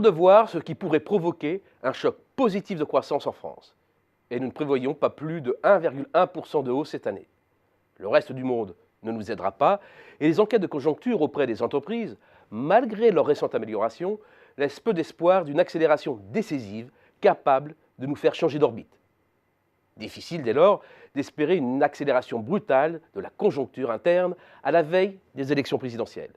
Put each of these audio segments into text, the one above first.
dur de voir ce qui pourrait provoquer un choc positif de croissance en France. Et nous ne prévoyons pas plus de 1,1% de hausse cette année. Le reste du monde ne nous aidera pas et les enquêtes de conjoncture auprès des entreprises, malgré leur récente amélioration, laissent peu d'espoir d'une accélération décisive capable de nous faire changer d'orbite. Difficile dès lors d'espérer une accélération brutale de la conjoncture interne à la veille des élections présidentielles.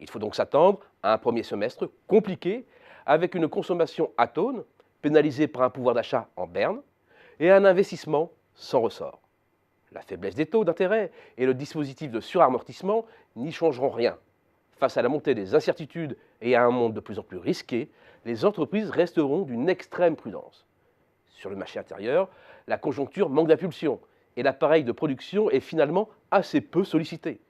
Il faut donc s'attendre à un premier semestre compliqué avec une consommation atone, pénalisée par un pouvoir d'achat en berne, et un investissement sans ressort. La faiblesse des taux d'intérêt et le dispositif de suramortissement n'y changeront rien. Face à la montée des incertitudes et à un monde de plus en plus risqué, les entreprises resteront d'une extrême prudence. Sur le marché intérieur, la conjoncture manque d'impulsion et l'appareil de production est finalement assez peu sollicité.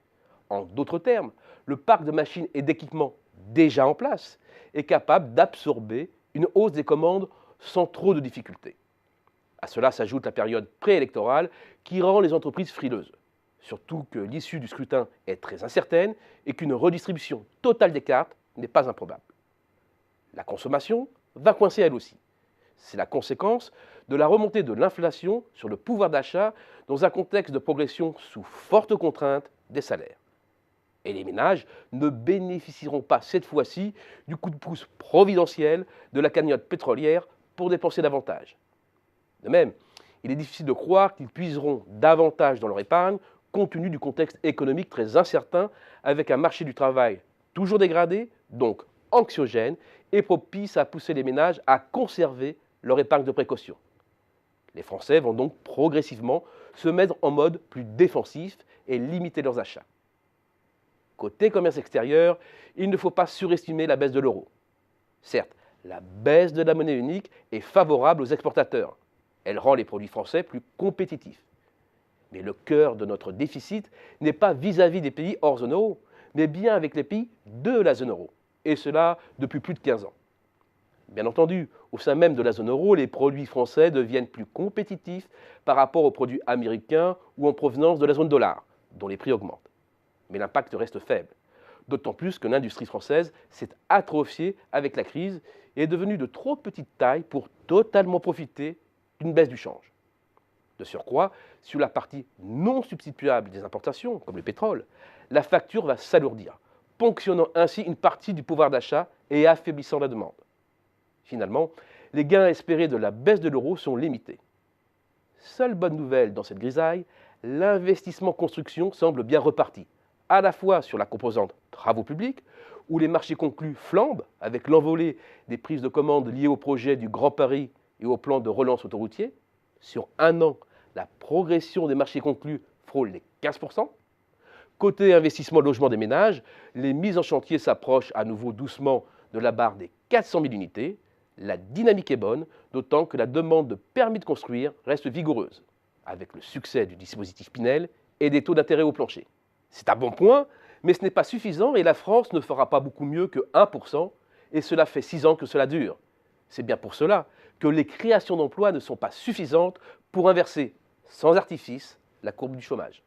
En d'autres termes, le parc de machines et d'équipements déjà en place est capable d'absorber une hausse des commandes sans trop de difficultés. À cela s'ajoute la période préélectorale qui rend les entreprises frileuses. Surtout que l'issue du scrutin est très incertaine et qu'une redistribution totale des cartes n'est pas improbable. La consommation va coincer elle aussi. C'est la conséquence de la remontée de l'inflation sur le pouvoir d'achat dans un contexte de progression sous forte contrainte des salaires. Et les ménages ne bénéficieront pas cette fois-ci du coup de pouce providentiel de la cagnotte pétrolière pour dépenser davantage. De même, il est difficile de croire qu'ils puiseront davantage dans leur épargne compte tenu du contexte économique très incertain avec un marché du travail toujours dégradé, donc anxiogène et propice à pousser les ménages à conserver leur épargne de précaution. Les Français vont donc progressivement se mettre en mode plus défensif et limiter leurs achats. Côté commerce extérieur, il ne faut pas surestimer la baisse de l'euro. Certes, la baisse de la monnaie unique est favorable aux exportateurs. Elle rend les produits français plus compétitifs. Mais le cœur de notre déficit n'est pas vis-à-vis des pays hors zone euro, mais bien avec les pays de la zone euro, et cela depuis plus de 15 ans. Bien entendu, au sein même de la zone euro, les produits français deviennent plus compétitifs par rapport aux produits américains ou en provenance de la zone dollar, dont les prix augmentent. Mais l'impact reste faible, d'autant plus que l'industrie française s'est atrophiée avec la crise et est devenue de trop petite taille pour totalement profiter d'une baisse du change. De surcroît, sur la partie non substituable des importations, comme le pétrole, la facture va s'alourdir, ponctionnant ainsi une partie du pouvoir d'achat et affaiblissant la demande. Finalement, les gains espérés de la baisse de l'euro sont limités. Seule bonne nouvelle dans cette grisaille, l'investissement construction semble bien reparti, à la fois sur la composante travaux publics, où les marchés conclus flambent avec l'envolée des prises de commandes liées au projet du Grand Paris et au plan de relance autoroutier. Sur un an, la progression des marchés conclus frôle les 15%. Côté investissement logement des ménages, les mises en chantier s'approchent à nouveau doucement de la barre des 400 000 unités. La dynamique est bonne, d'autant que la demande de permis de construire reste vigoureuse, avec le succès du dispositif Pinel et des taux d'intérêt au plancher. C'est un bon point, mais ce n'est pas suffisant et la France ne fera pas beaucoup mieux que 1%, et cela fait 6 ans que cela dure. C'est bien pour cela que les créations d'emplois ne sont pas suffisantes pour inverser, sans artifice, la courbe du chômage.